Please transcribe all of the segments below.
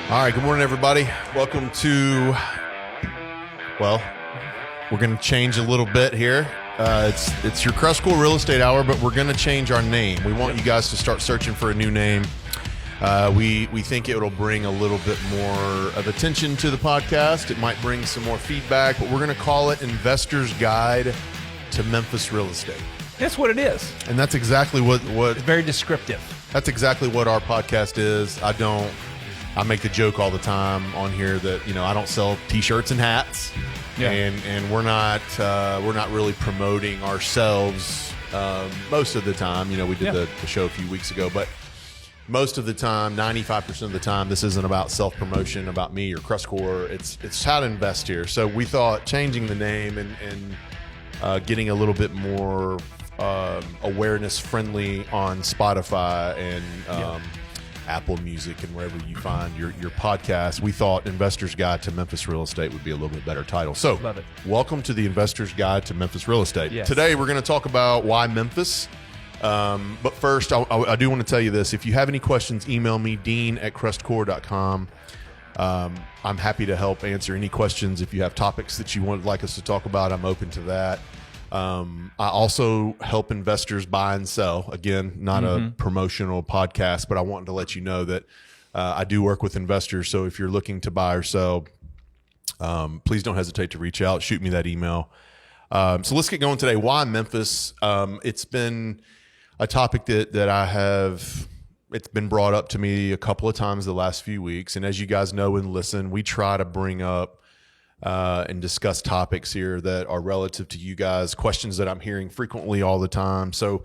All right, good morning, everybody. Welcome to, well, we're going to change a little bit here. It's your Crest Cool Real Estate Hour, but we're going to change our name. We want you guys to start searching for a new name. We think it'll bring a little bit more of attention to the podcast. It might bring some more feedback, but we're going to call it Investor's Guide to Memphis Real Estate. That's what it is. And that's exactly what It's very descriptive. That's exactly what our podcast is. I make the joke all the time on here that, I don't sell T-shirts and hats, and we're not really promoting ourselves most of the time. We did the show a few weeks ago, but most of the time, 95% of the time, this isn't about self-promotion, about me or Crestcore. It's how to invest here. So we thought changing the name and getting a little bit more awareness friendly on Spotify and Apple Music and wherever you find your podcast, we thought Investor's Guide to Memphis Real Estate would be a little bit better title. So Love it. Welcome to the Investor's Guide to Memphis Real Estate. Yes. Today we're going to talk about why Memphis. But first, I do want to tell you this. If you have any questions, email me, dean@crestcore.com. I'm happy to help answer any questions. If you have topics that you would like us to talk about, I'm open to that. I also help investors buy and sell. Again, not a promotional podcast, but I wanted to let you know that I do work with investors. So if you're looking to buy or sell, please don't hesitate to reach out. Shoot me that email. So let's get going today. Why Memphis? It's been a topic that I have. It's been brought up to me a couple of times the last few weeks. And as you guys know and listen, we try to bring up and discuss topics here that are relative to you guys, questions that I'm hearing frequently all the time. So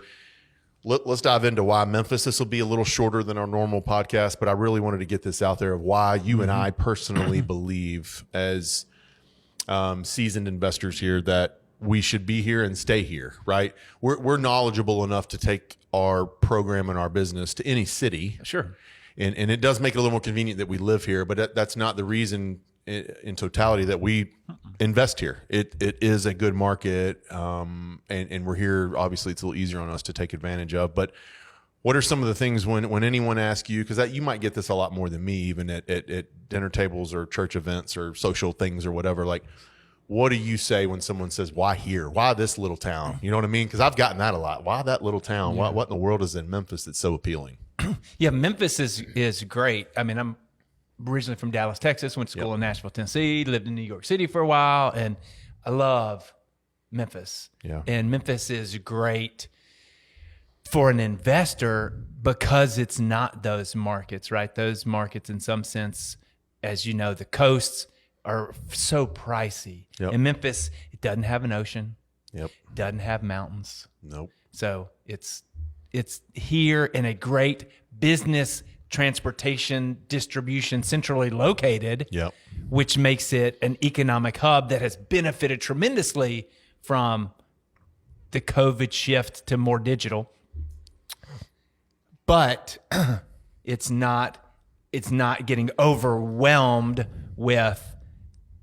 let's dive into why Memphis. This will be a little shorter than our normal podcast, but I really wanted to get this out there of why you and I personally believe as seasoned investors here that we should be here and stay here, right? We're knowledgeable enough to take our program and our business to any city. Sure. And it does make it a little more convenient that we live here, but that's not the reason in totality that we invest here. It is a good market, and we're here. Obviously, it's a little easier on us to take advantage of. But what are some of the things when anyone asks you, because you might get this a lot more than me, even at dinner tables or church events or social things or whatever, like, what do you say when someone says, why here? Why this little town? You know what I mean? Because I've gotten that a lot. Why that little town? Yeah. What in the world is in Memphis that's so appealing? Yeah, Memphis is great. I mean, I'm originally from Dallas, Texas, went to school in Nashville, Tennessee, lived in New York City for a while, and I love Memphis. Yeah. And Memphis is great for an investor because it's not those markets, right? Those markets, in some sense, as you know, the coasts are so pricey. Yep. In Memphis, it doesn't have an ocean. Yep. Doesn't have mountains. Nope. So it's here in a great business transportation distribution centrally located, which makes it an economic hub that has benefited tremendously from the COVID shift to more digital. But it's not getting overwhelmed with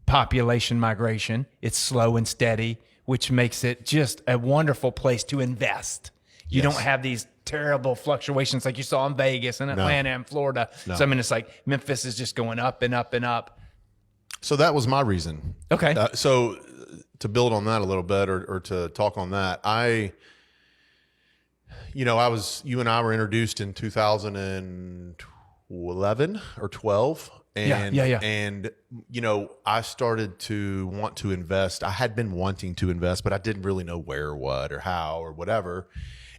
population migration. It's slow and steady, which makes it just a wonderful place to invest. You don't have these terrible fluctuations like you saw in Vegas and Atlanta and Florida. No. So I mean, it's like Memphis is just going up and up and up. So that was my reason. Okay. So to build on that a little bit, or to talk on that, you and I were introduced in 2011 or 12. And, and, I started to want to invest. I had been wanting to invest, but I didn't really know where or what or how or whatever.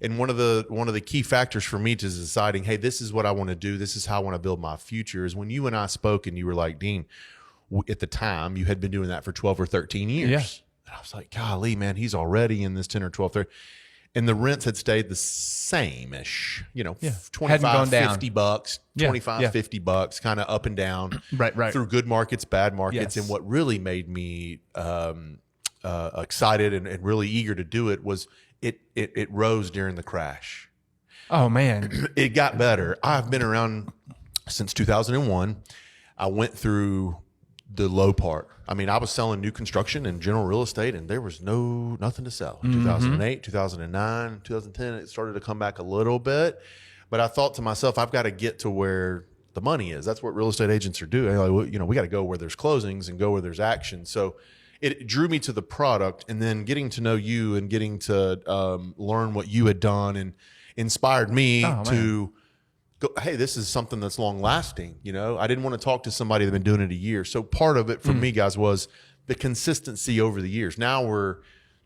And one of the key factors for me to deciding, hey, this is what I want to do, this is how I want to build my future, is when you and I spoke and you were like, Dean, at the time you had been doing that for 12 or 13 years. Yeah. And I was like, golly, man, he's already in this 10 or 12, 13. And the rents had stayed the same-ish, $25, $50, $25, $50, kind of up and down, right, through good markets, bad markets. And what really made me excited and really eager to do it was it rose during the crash. Oh, man. It got better. I've been around since 2001. I went through the low part. I mean, I was selling new construction and general real estate, and there was nothing to sell. 2008, 2009, 2010, it started to come back a little bit. But I thought to myself, I've got to get to where the money is. That's what real estate agents are doing. Like, well, we got to go where there's closings and go where there's action. So it drew me to the product, and then getting to know you and getting to learn what you had done and inspired me to go, hey, this is something that's long lasting. I didn't want to talk to somebody that's been doing it a year. So part of it for me, guys, was the consistency over the years. Now we're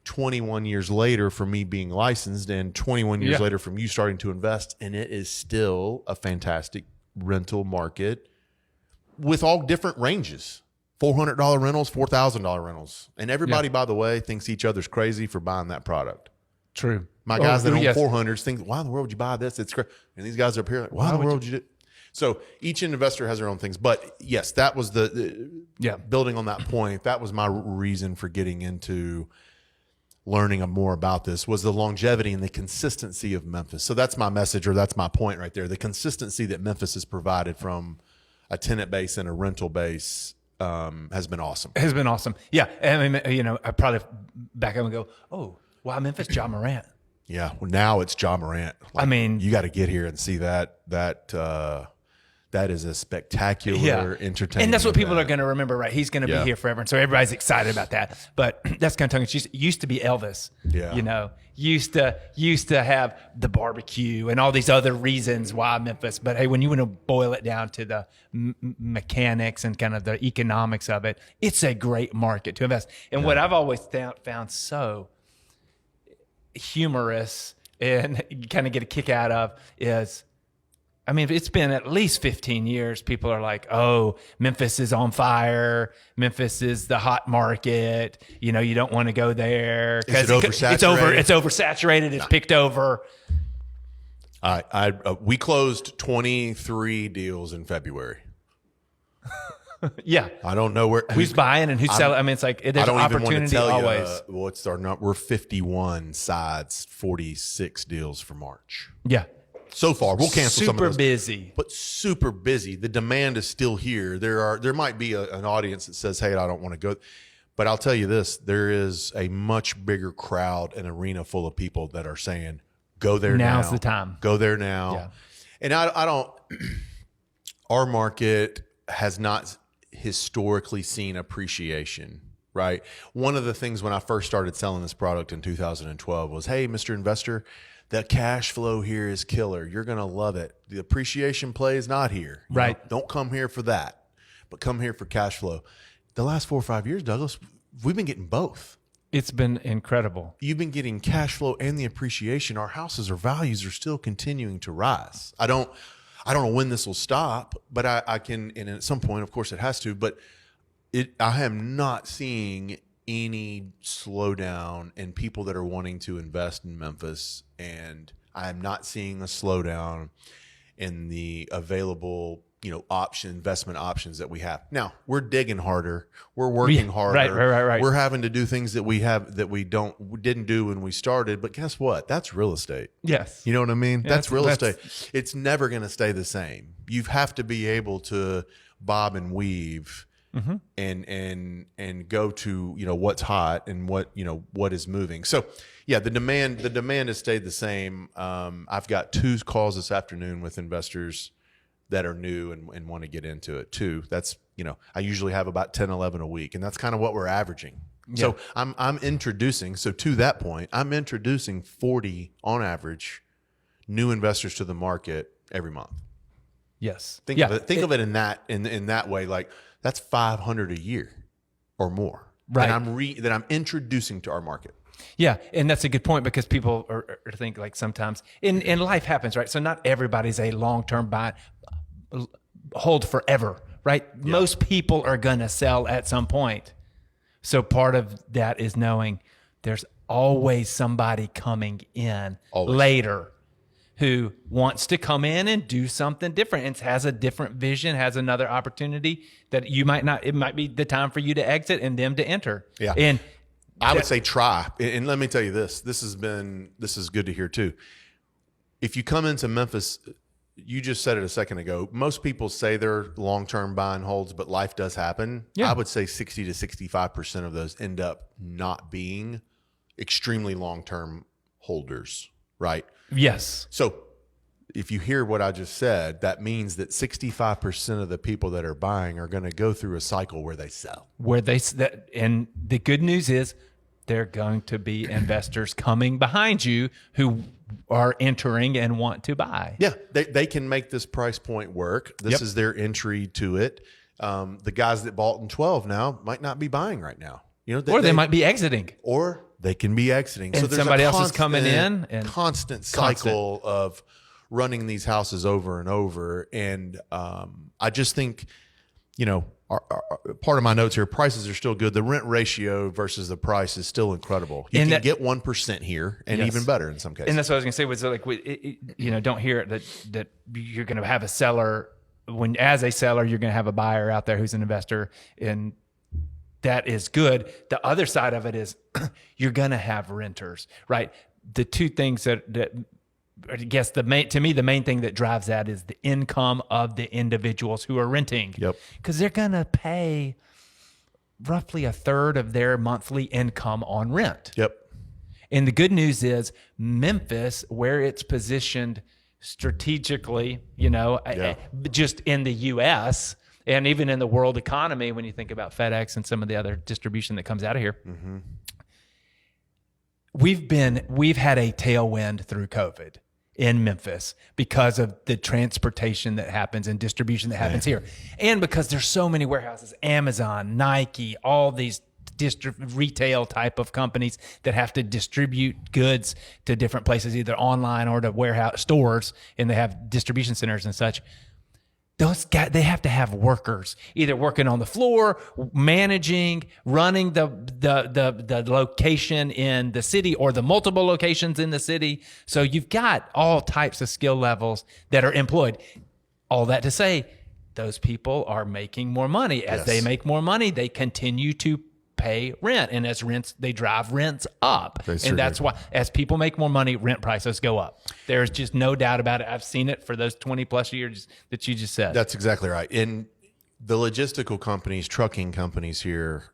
21 years later from me being licensed, and 21 years later from you starting to invest, and it is still a fantastic rental market with all different ranges. $400 rentals, $4,000 rentals. And everybody, by the way, thinks each other's crazy for buying that product. True. My guys that own 400s think, why in the world would you buy this? It's great. And these guys are up here like, why in the world would you do? So each investor has their own things. But yes, that was building on that point, that was my reason for getting into learning more about this, was the longevity and the consistency of Memphis. So that's my message, or that's my point right there. The consistency that Memphis has provided from a tenant base and a rental base has been awesome. Has been awesome. Yeah. I mean, I probably back up and go, oh, wow, Memphis, John Morant. Yeah. Well, now it's John Morant. You got to get here and see that that is a spectacular, entertaining. And that's what people are going to remember, right? He's going to be here forever. And so everybody's excited about that. But that's kind of tongue. It used to be Elvis, used to have the barbecue and all these other reasons why Memphis. But hey, when you want to boil it down to the mechanics and kind of the economics of it, it's a great market to invest. And what I've always found so humorous and you kind of get a kick out of is, I mean, it's been at least 15 years. People are like, oh, Memphis is on fire. Memphis is the hot market. You don't want to go there. Is it oversaturated? It's oversaturated. It's picked over. We closed 23 deals in February. Yeah. I don't know who's buying and who's selling. I mean, it's like there's opportunity always. What's our number? We're 51 sides, 46 deals for March. Yeah. So far, we'll cancel some of those. Super busy. But super busy. The demand is still here. There might be an audience that says, hey, I don't want to go. But I'll tell you this, there is a much bigger crowd, an arena full of people that are saying, go there now. Now's the time. Go there now. Yeah. And I don't, our market has not historically seen appreciation, right? One of the things when I first started selling this product in 2012 was, hey, Mr. Investor, the cash flow here is killer. You're going to love it. The appreciation play is not here. Right. Don't come here for that, but come here for cash flow. The last 4 or 5 years, Douglas, we've been getting both. It's been incredible. You've been getting cash flow and the appreciation. Our houses or values are still continuing to rise. I don't know when this will stop, but I can, and at some point, of course it has to, but I am not seeing any slowdown in people that are wanting to invest in Memphis, and I am not seeing a slowdown in the available, investment options that we have. Now, we're digging harder, we're working harder. Right. We're having to do things that we didn't do when we started, but guess what? That's real estate. Yes. You know what I mean? Yeah, that's real estate. It's never going to stay the same. You have to be able to bob and weave. Mm-hmm. And go to what's hot and what is moving. So yeah, the demand has stayed the same. I've got 2 calls this afternoon with investors that are new and want to get into it too. That's I usually have about 10, 11 a week, and that's kind of what we're averaging. Yeah. So I'm introducing. So to that point, I'm introducing 40 on average new investors to the market every month. Yes. Think of it in that way, like. That's 500 a year or more that I'm introducing to our market. Yeah, and that's a good point because people are think like sometimes in life happens, right? So not everybody's a long-term buy, hold forever, right? Yeah. Most people are going to sell at some point. So part of that is knowing there's always somebody coming in later who wants to come in and do something different and has a different vision, has another opportunity that you might not, it might be the time for you to exit and them to enter. Yeah. And I would say try. And let me tell you this is good to hear too. If you come into Memphis, you just said it a second ago, most people say they're long-term buy and holds, but life does happen. Yeah. I would say 60 to 65% of those end up not being extremely long-term holders, right? Yes. So if you hear what I just said, that means that 65% of the people that are buying are going to go through a cycle where they sell. And the good news is there are going to be investors coming behind you who are entering and want to buy. Yeah, they can make this price point work. This is their entry to it. The guys that bought in 12 now might not be buying right now. Or they might be exiting. Or they can be exiting. And so there's somebody else is coming in. And constant cycle of running these houses over and over. And I just think, our part of my notes here, prices are still good. The rent ratio versus the price is still incredible. You can get 1% here and even better in some cases. And that's what I was going to say was like, don't hear it that you're going to have a seller as a seller, you're going to have a buyer out there who's an investor, and that is good. The other side of it is you're going to have renters, right? The two things that I guess the main thing that drives that is the income of the individuals who are renting. Yep. Because they're going to pay roughly a third of their monthly income on rent. Yep. And the good news is Memphis, where it's positioned strategically, just in the U.S., and even in the world economy, when you think about FedEx and some of the other distribution that comes out of here, we've had a tailwind through COVID in Memphis because of the transportation that happens and distribution that happens here, and because there's so many warehouses, Amazon, Nike, all these retail type of companies that have to distribute goods to different places, either online or to warehouse stores, and they have distribution centers and such. Those guys, they have to have workers either working on the floor, managing, running the location in the city or the multiple locations in the city. So you've got all types of skill levels that are employed. All that to say, those people are making more money. As they make more money, they continue to pay rent, and as rents, they drive rents up. And that's why, as people make more money, rent prices go up. There's just no doubt about it. I've seen it for those 20 plus years that you just said. That's exactly right. In the logistical companies, trucking companies here,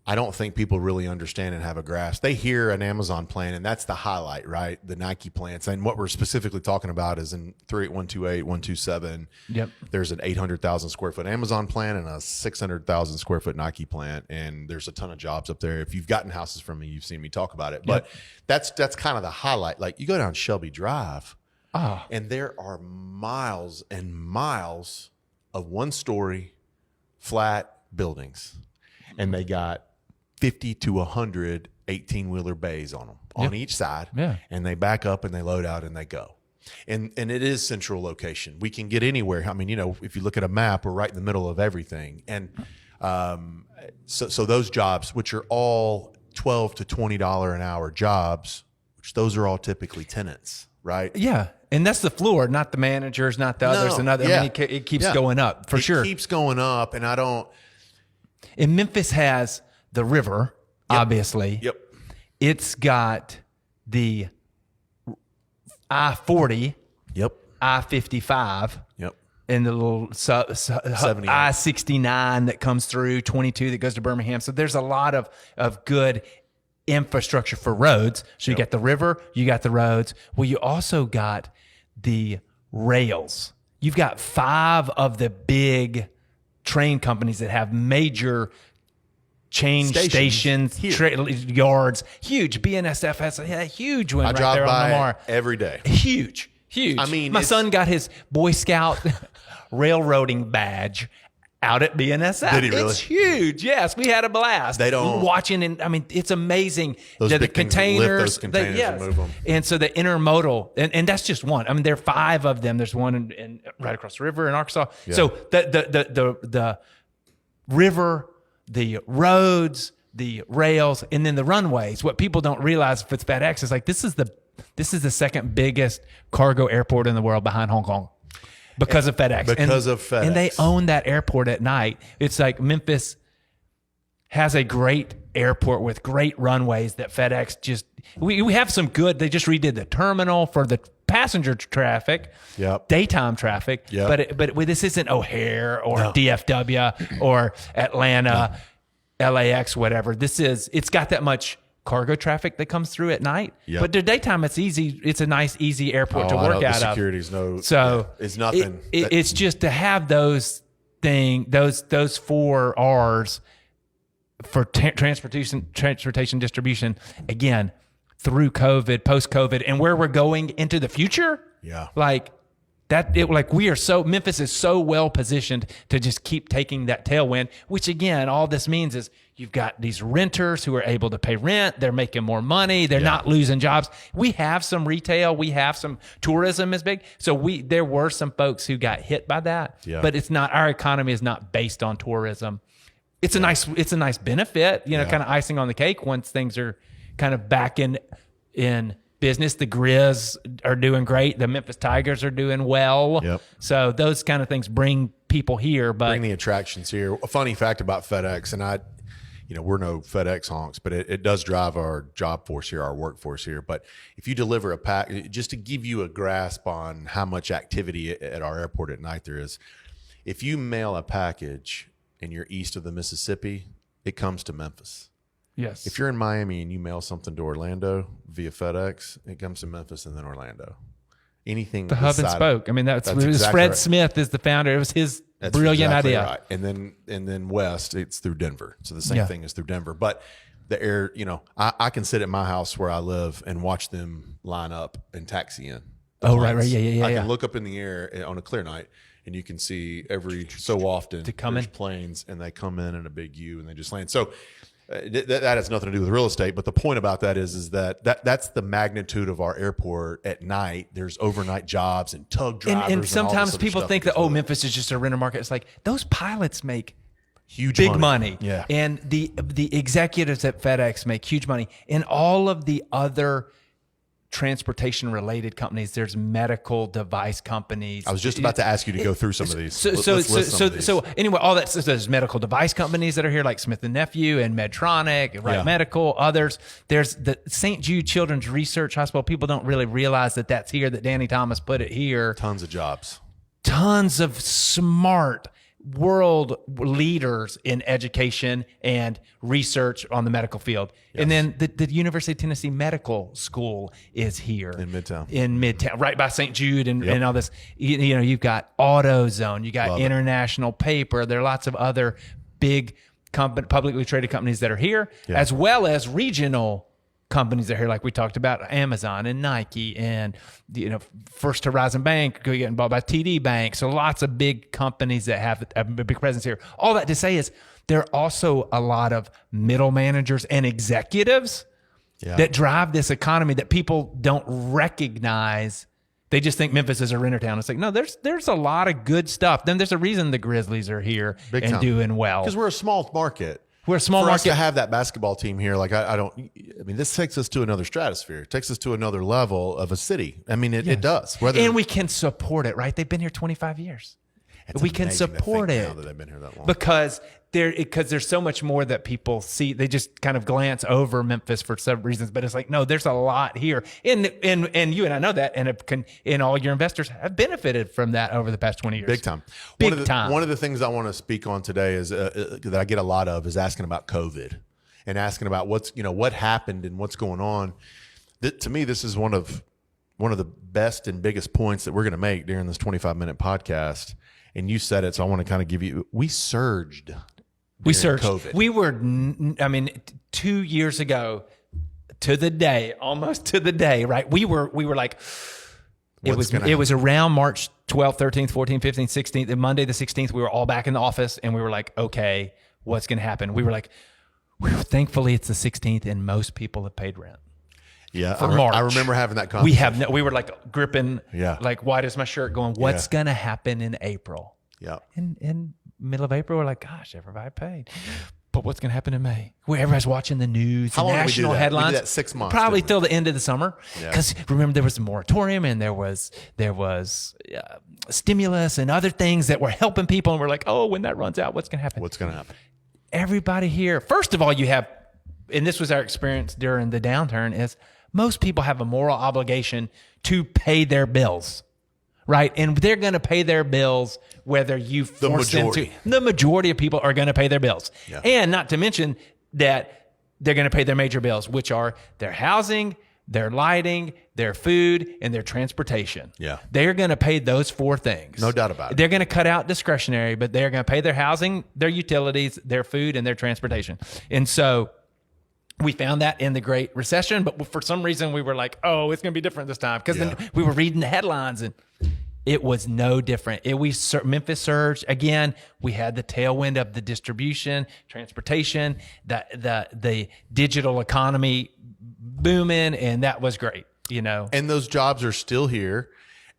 I don't think people really understand and have a grasp. They hear an Amazon plan, and that's the highlight, right? The Nike plants. And what we're specifically talking about is in 38128, 127. Yep. There's an 800,000 square foot Amazon plant and a 600,000 square foot Nike plant. And there's a ton of jobs up there. If you've gotten houses from me, you've seen me talk about it. But that's kind of the highlight. Like, you go down Shelby Drive, and there are miles and miles of one-story flat buildings. And they got 50 to 100 18-wheeler bays on them on each side. Yeah. And they back up and they load out and they go. And it is central location. We can get anywhere. I mean, if you look at a map, we're right in the middle of everything. And so those jobs, which are all $12 to $20 an hour jobs, which those are all typically tenants, right? Yeah. And that's the floor, not the managers, not the others. I mean, it keeps going up for sure. It keeps going up. And And Memphis has the river, obviously. Yep. It's got the I-40. Yep. I-55. Yep. And the little I-69 that comes through, 22 that goes to Birmingham. So there's a lot of good infrastructure for roads. So you got the river, you got the roads. Well, you also got the rails. You've got 5 of the big train companies that have major change stations, yards, huge. BNSF has a huge one right there on Lamar every day. Huge. I mean, my son got his Boy Scout railroading badge out at BNSF. Did he really? It's huge. Yes, we had a blast. They don't watching, and I mean, it's amazing. Those the big containers, lift those containers and move them. And so the intermodal, and that's just one. I mean, there are 5 of them. There's one in right across the river in Arkansas. Yeah. So the river, the roads, the rails, and then the runways. What people don't realize with FedEx is like this is the second biggest cargo airport in the world behind Hong Kong because of FedEx. Because of FedEx. And they own that airport at night. It's like Memphis has a great airport with great runways that FedEx just we have some good. They just redid the terminal for the passenger traffic, daytime traffic, but this isn't O'Hare or DFW or Atlanta, LAX, whatever. It's got that much cargo traffic that comes through at night. Yep. But the daytime, it's easy. It's a nice, easy airport to work out of. Security's it's nothing. It's just to have those those 4 R's for transportation distribution, again, through COVID, post-COVID, and where we're going into the future. Yeah. Memphis is so well positioned to just keep taking that tailwind, which again, all this means is you've got these renters who are able to pay rent. They're making more money. They're not losing jobs. We have some retail. We have some tourism is big. So there were some folks who got hit by that, but it's not, our economy is not based on tourism. It's a nice benefit, kind of icing on the cake once things are kind of back in business. The Grizz are doing great. The Memphis Tigers are doing well. Yep. So those kind of things bring people here. Bring the attractions here. A funny fact about FedEx, and we're no FedEx honks, but it does drive our job force here, our workforce here. But if you deliver a pack, just to give you a grasp on how much activity at our airport at night there is, if you mail a package and you're east of the Mississippi, it comes to Memphis. Yes. If you're in Miami and you mail something to Orlando via FedEx, it comes to Memphis and then Orlando. Anything the hub and spoke. I mean, that's exactly Fred right. Smith is the founder. It was his brilliant idea. Right. And then west, it's through Denver. So the same thing is through Denver. But the air, I can sit at my house where I live and watch them line up and taxi in. Right. Yeah. I can look up in the air on a clear night, and you can see every so often there's planes, and they come in a big U, and they just land. So that has nothing to do with real estate, but the point about that is that's the magnitude of our airport at night. There's overnight jobs and tug drivers. And sometimes people think that, Memphis is just a renter market. It's like those pilots make big money. Yeah. And the executives at FedEx make huge money. And all of the other transportation related companies, there's medical device companies. I was just about to ask you to go through some of these. So anyway, all that, so there's medical device companies that are here, like Smith & Nephew and Medtronic, Wright Medical, others. There's the St. Jude Children's Research Hospital. People don't really realize that that's here, that Danny Thomas put it here. Tons of jobs. Tons of smart world leaders in education and research on the medical field. Yes. And then the University of Tennessee Medical School is here. In Midtown. Right by St. Jude and all this. You've got AutoZone, you got International Paper. There are lots of other big publicly traded companies that are here, as well as regional companies that are here, like we talked about, Amazon and Nike and First Horizon Bank getting bought by TD Bank. So lots of big companies that have a big presence here. All that to say is there are also a lot of middle managers and executives that drive this economy that people don't recognize. They just think Memphis is a renter town. It's like, no, there's a lot of good stuff. Then there's a reason the Grizzlies are here and doing well. Because we're a small market. We're a small market. market. For us to have that basketball team here, like this takes us to another stratosphere. It takes us to another level of a city. I mean, it does. And we can support it, right? They've been here 25 years. We can support it now that they've been here that long. because there's so much more that people see. They just kind of glance over Memphis for some reasons, but it's like, no, there's a lot here. And you and I know that, and all your investors have benefited from that over the past 20 years. Big time. One of the things I want to speak on today is that I get a lot of is asking about COVID and asking about what happened and what's going on. To me, this is one of the best and biggest points that we're going to make during this 25-minute podcast. And you said it, so I want to kind of give you. We surged. We surged. COVID. We were. 2 years ago, almost to the day, right? We were like. It was around March 12th, 13th, 14th, 15th, 16th. And Monday the 16th, we were all back in the office, and we were like, okay, what's going to happen? We were like, thankfully it's the 16th, and most people have paid rent. Yeah, for March. I remember having that conversation. We were like gripping, like, why does my shirt going? What's going to happen in April? Yeah. In middle of April, we're like, gosh, everybody paid. But what's going to happen in May? Where everybody's watching the news, How long national did we do that? headlines. We did that 6 months. Probably till the end of the summer. Because remember, there was a moratorium and there was stimulus and other things that were helping people. And we're like, oh, when that runs out, what's going to happen? What's going to happen? Everybody here, first of all, you have, and this was our experience during the downturn, is most people have a moral obligation to pay their bills, right? And they're going to pay their bills whether you force them to. The majority of people are going to pay their bills. Yeah. And not to mention that they're going to pay their major bills, which are their housing, their lighting, their food, and their transportation. Yeah. They're going to pay those 4 things. No doubt about it. They're going to cut out discretionary, but they're going to pay their housing, their utilities, their food, and their transportation. And so we found that in the Great Recession, but for some reason we were like, oh, it's going to be different this time. Because then we were reading the headlines and it was no different. Memphis surged. Again, we had the tailwind of the distribution, transportation, the digital economy booming, and that was great, And those jobs are still here,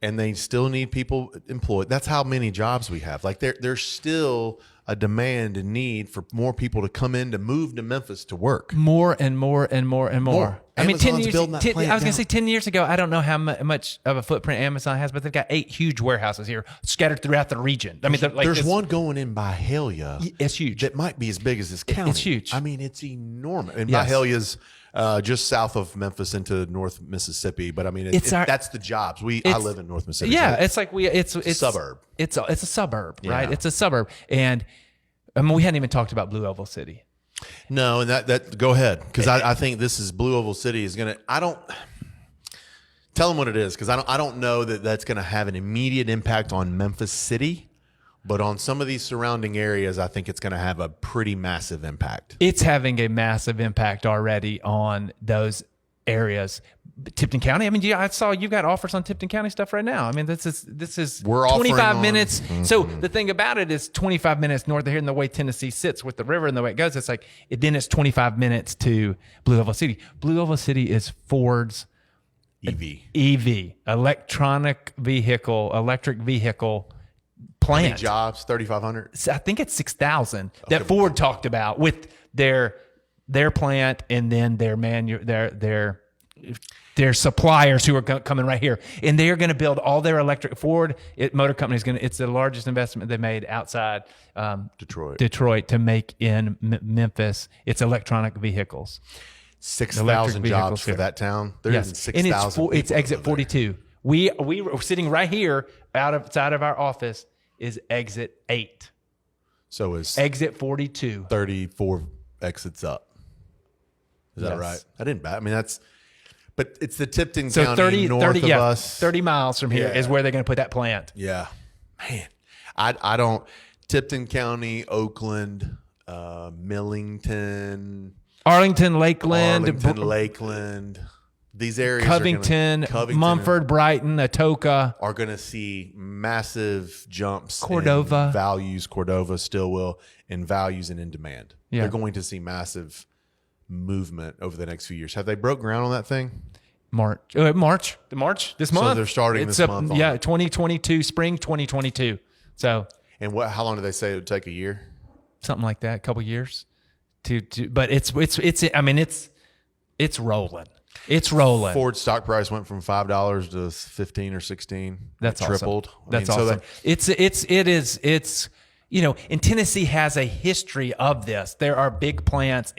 and they still need people employed. That's how many jobs we have. Like there's still a demand and need for more people to come in, to move to Memphis to work. More and more and more and more. I mean, 10 years. I was going to say 10 years ago. I don't know how much of a footprint Amazon has, but they've got 8 huge warehouses here scattered throughout the region. I mean, there's one going in Byhalia. It's huge. That might be as big as this county. It's huge. I mean, it's enormous. And Byhalia's just south of Memphis into North Mississippi. But I mean, that's the jobs. I live in North Mississippi. Yeah, so it's like it's a suburb. It's a suburb, right? It's a suburb, and I mean, we hadn't even talked about Blue Oval City. No, and that go ahead, because I think this is Blue Oval City is gonna. I don't tell them what it is, because I don't know that that's gonna have an immediate impact on Memphis City, but on some of these surrounding areas, I think it's gonna have a pretty massive impact. It's having a massive impact already on those areas. Tipton County. I mean, I saw you got offers on Tipton County stuff right now. I mean, this is we're 25 minutes. Mm-hmm. So the thing about it is 25 minutes north of here, and the way Tennessee sits with the river and the way it goes, it's like then it's 25 minutes to Blue Oval City. Blue Oval City is Ford's EV, electric vehicle plant. How many jobs? 3,500. I think it's 6,000 that Ford talked about with their plant, and then their suppliers who are coming right here, and they are going to build all their electric. Ford Motor Company is going to. It's the largest investment they made outside Detroit to make in Memphis. It's electronic vehicles. 6,000 jobs for that town. There's 6,000. It's exit 42. We were sitting right here outside of our office is exit 8. So is exit 42. 34 exits up. Is that right? I didn't bet. I mean, but it's the Tipton County north of us. 30 miles from here is where they're going to put that plant. Yeah. Man, I don't, Tipton County, Oakland, Millington, Arlington, Lakeland, these areas, Covington, Mumford, Brighton, Atoka are going to see massive jumps. Cordova in values. Cordova still will in values and in demand. Yeah. They're going to see massive movement over the next few years. Have they broke ground on that thing? March this month. So they're starting this month. 2022, spring 2022. So, and how long do they say it would take? A year? Something like that, a couple years. But it's rolling. It's rolling. Ford's stock price went from $5 to 15 or 16. That's tripled. Awesome. That's awesome. It's and Tennessee has a history of this. There are big plants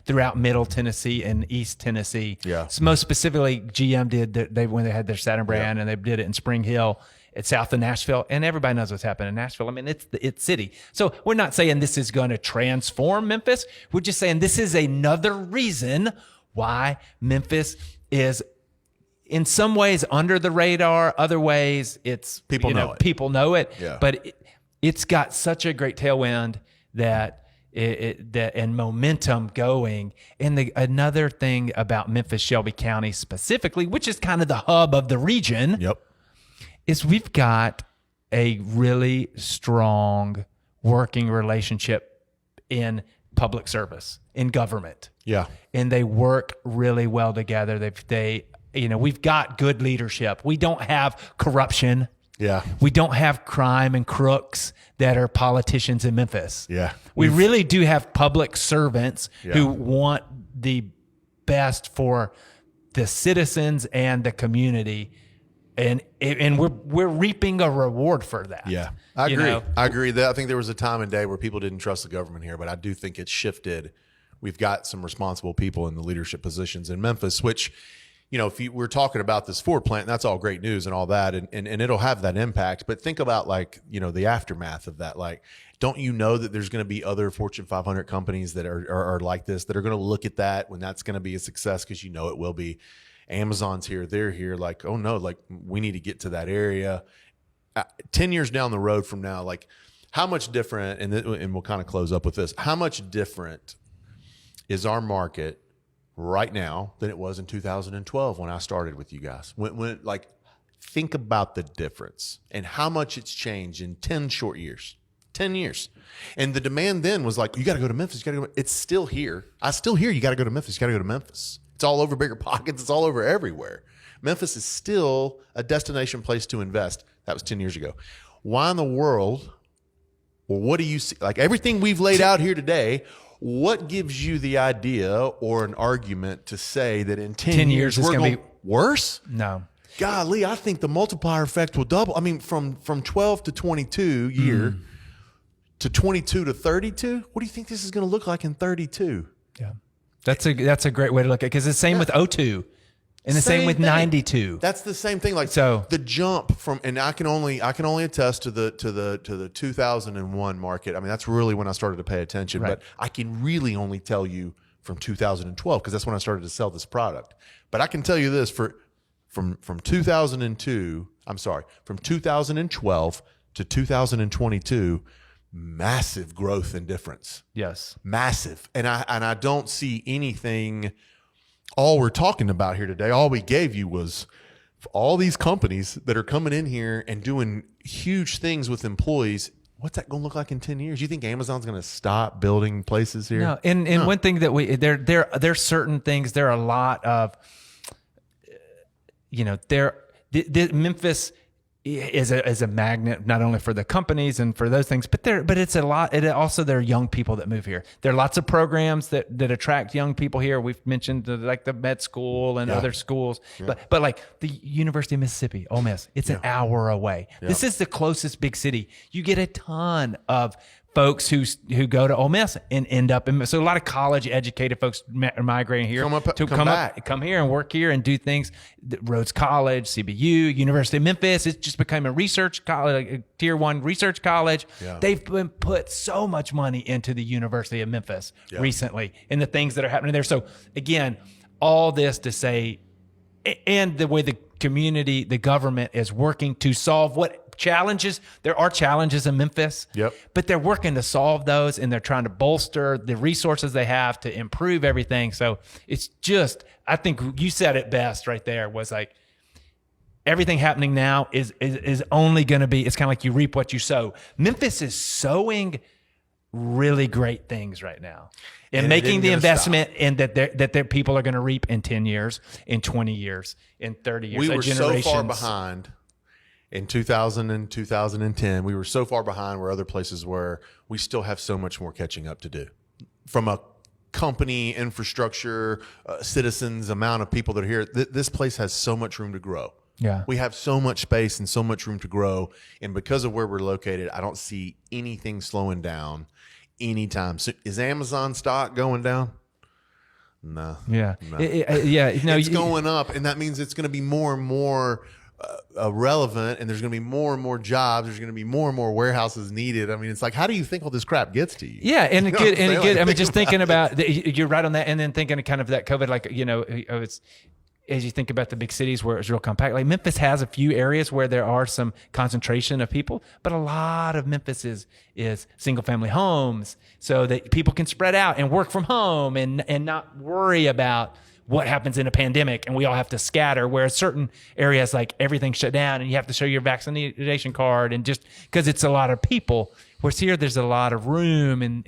throughout Middle Tennessee and East Tennessee. Yeah. So most specifically, GM did when they had their Saturn brand, and they did it in Spring Hill. It's south of Nashville, and everybody knows what's happening in Nashville. I mean, it's city. So we're not saying this is going to transform Memphis. We're just saying this is another reason why Memphis is in some ways under the radar. Other ways, it's people know it. Yeah. But it's got such a great tailwind that and momentum going. And another thing about Memphis, Shelby County specifically, which is kind of the hub of the region. Yep. Is we've got a really strong working relationship in public service, in government. Yeah. And they work really well together. We've got good leadership. We don't have corruption. Yeah. We don't have crime and crooks that are politicians in Memphis. Yeah. We really do have public servants who want the best for the citizens and the community. And we're reaping a reward for that. Yeah, I agree. I agree. I think there was a time and day where people didn't trust the government here, but I do think it's shifted. We've got some responsible people in the leadership positions in Memphis, which, we're talking about this Ford plant, and that's all great news and all that, and it'll have that impact. But think about like, the aftermath of that. Like, don't you know that there's going to be other Fortune 500 companies that are like this, that are going to look at that when that's going to be a success, because it will be. Amazon's here, they're here. Like, oh no, like we need to get to that area. 10 years down the road from now, like how much different, and we'll kind of close up with this, how much different is our market right now than it was in 2012 when I started with you guys? When like, think about the difference and how much it's changed in 10 short years. 10 years. And the demand then was like, you got to go to Memphis. It's still here. I still hear you got to go to Memphis. You got to go to Memphis. It's all over Bigger Pockets. It's all over everywhere. Memphis is still a destination place to invest. That was 10 years ago. Why in the world, or what do you see? Like everything we've laid out here today, what gives you the idea or an argument to say that in 10 years we're going to be worse? No. Golly, I think the multiplier effect will double. I mean, from 12 to 22 year to 22 to 32, what do you think this is going to look like in 32? Yeah. That's a great way to look at it, because it's the same with 02 and the same with thing. 92. That's the same thing. Like, so the jump from, and I can only attest to the 2001 market. I mean, that's really when I started to pay attention, but I can really only tell you from 2012, because that's when I started to sell this product. But I can tell you this, from 2002, from 2012 to 2022, massive growth and difference. Yes. Massive. And I don't see anything. All we're talking about here today, all we gave you was all these companies that are coming in here and doing huge things with employees. What's that going to look like in 10 years? You think Amazon's going to stop building places here? No. And one thing that there's certain things, there are a lot of, Memphis is a magnet, not only for the companies and for those things, but it's a lot. It also, there are young people that move here. There are lots of programs that attract young people here. We've mentioned like the med school and other schools, but like the University of Mississippi, Ole Miss, it's an hour away. This is the closest big city. You get a ton of folks who go to Ole Miss and end up in, so a lot of college educated folks migrating here come here and work here and do things. Rhodes College, CBU, University of Memphis, it's just become a research college, a tier 1 research college. They've been put so much money into the University of Memphis recently and the things that are happening there. So again, all this to say, and the way the community, the government is working to solve what challenges. There are challenges in Memphis, but they're working to solve those, and they're trying to bolster the resources they have to improve everything. So it's just, I think you said it best right there, was like, everything happening now is only going to be, it's kind of like you reap what you sow. Memphis is sowing really great things right now and making the investment in that people are going to reap in 10 years, in 20 years, in 30 years. We were so far behind in 2000 and 2010. We were so far behind where other places were. We still have so much more catching up to do from a company, infrastructure, citizens, amount of people that are here. This place has so much room to grow. Yeah. We have so much space and so much room to grow. And because of where we're located, I don't see anything slowing down anytime soon. Is Amazon stock going down? No. Yeah. No. It's going up, and that means it's going to be more and more relevant, and there's going to be more and more jobs. There's going to be more and more warehouses needed. I mean, it's like, how do you think all this crap gets to you? Yeah, and you know good. And good. I mean, just thinking about you're right on that, and then thinking of kind of that COVID, like it's. As you think about the big cities where it's real compact, like Memphis has a few areas where there are some concentration of people, but a lot of Memphis is single family homes, so that people can spread out and work from home and not worry about what happens in a pandemic and we all have to scatter. Whereas certain areas, like everything's shut down and you have to show your vaccination card, and just because it's a lot of people. Whereas here, there's a lot of room and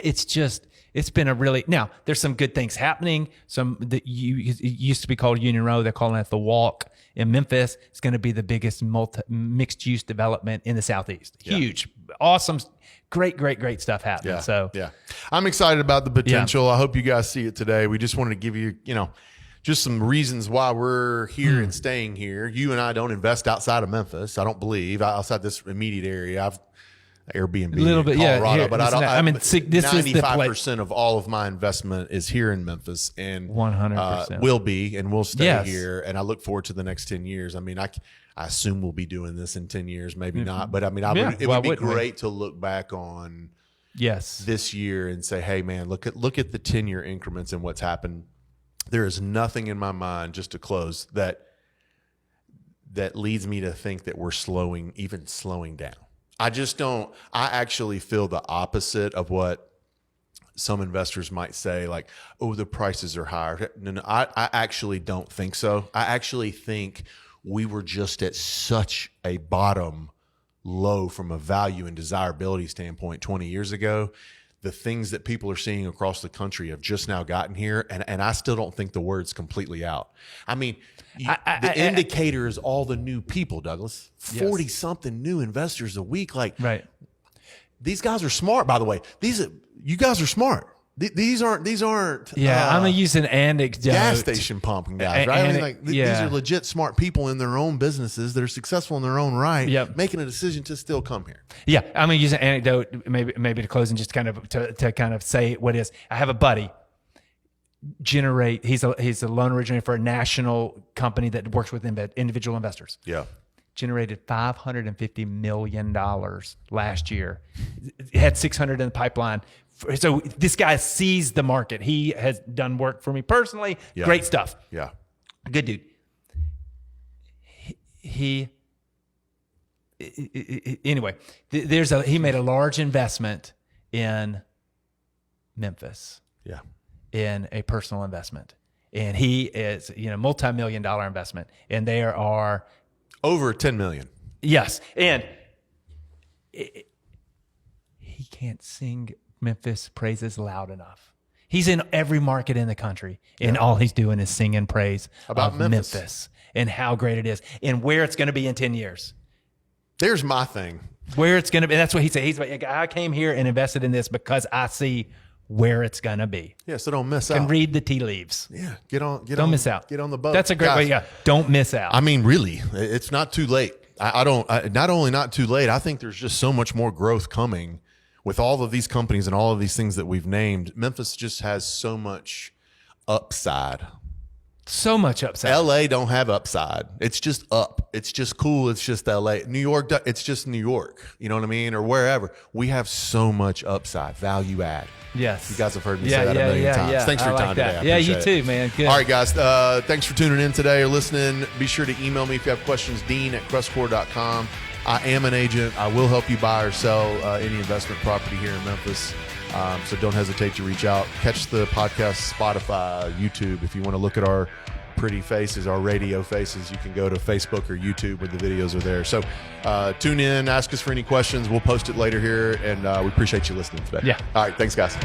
it's just. It's been a really, now there's some good things happening. It used to be called Union Row. They're calling it the Walk in Memphis. It's going to be the biggest mixed use development in the Southeast. Huge, awesome, great stuff happening. So I'm excited about the potential. I hope you guys see it today. We just wanted to give you, just some reasons why we're here and staying here. You and I don't invest outside of Memphis. I don't believe outside this immediate area. Airbnb A little in bit, yeah. Colorado, Here, but listen, I mean, this is the 95% of all of my investment is here in Memphis, and 100%. will be, and we'll stay Yes. here. And I look forward to the next 10 years. I mean, I assume we'll be doing this in 10 years, maybe not, but I mean, it would be great to look back on this year and say, hey man, look at the 10-year increments and what's happened. There is nothing in my mind, just to close, that leads me to think that we're slowing down. I just don't. I actually feel the opposite of what some investors might say, like, oh, the prices are higher. No, I actually don't think so. I actually think we were just at such a bottom low from a value and desirability standpoint 20 years ago. The things that people are seeing across the country have just now gotten here, and I still don't think the word's completely out. I mean, the indicator is all the new people, Douglas. 40-something new investors a week. Like, right. These guys are smart, by the way. You guys are smart. These aren't. Yeah, I'm gonna use an anecdote. Gas station pumping guys, right? I mean, these are legit smart people in their own businesses that are successful in their own right, making a decision to still come here. Yeah, I'm gonna use an anecdote, maybe to close and just kind of to kind of say what it is. I have a buddy. He's a loan originator for a national company that works with individual investors. Yeah. Generated $550 million last year. Had 600 in the pipeline. So this guy sees the market. He has done work for me personally. Yeah. Great stuff. Yeah. Good dude. Anyway, he made a large investment in Memphis. Yeah. In a personal investment. And he is, multi-million-dollar investment. And there are over 10 million. Yes. And he can't sing Memphis praises loud enough. He's in every market in the country, and all he's doing is singing praise about Memphis and how great it is and where it's going to be in 10 years. There's my thing. Where it's going to be. That's what he said. He's like, I came here and invested in this because I see where it's going to be. Yeah, so don't miss out. And read the tea leaves. Yeah, don't miss out. Get on the boat. That's a great way. Yeah, don't miss out. I mean, really, it's not too late. Not only not too late, I think there's just so much more growth coming with all of these companies and all of these things that we've named. Memphis just has so much upside. So much upside. LA don't have upside. It's just up. It's just cool. It's just LA. New York, it's just New York. You know what I mean? Or wherever. We have so much upside, value add. Yes. You guys have heard me say that a million times. Yeah. Thanks for your time today. Yeah, you too, man. Good. All right, guys. Thanks for tuning in today or listening. Be sure to email me if you have questions, dean@crestcore.com. I am an agent. I will help you buy or sell any investment property here in Memphis. So don't hesitate to reach out. Catch the podcast, Spotify, YouTube. If you want to look at our pretty faces, our radio faces, you can go to Facebook or YouTube where the videos are there. So tune in, ask us for any questions. We'll post it later here, and we appreciate you listening today. Yeah. All right. Thanks, guys.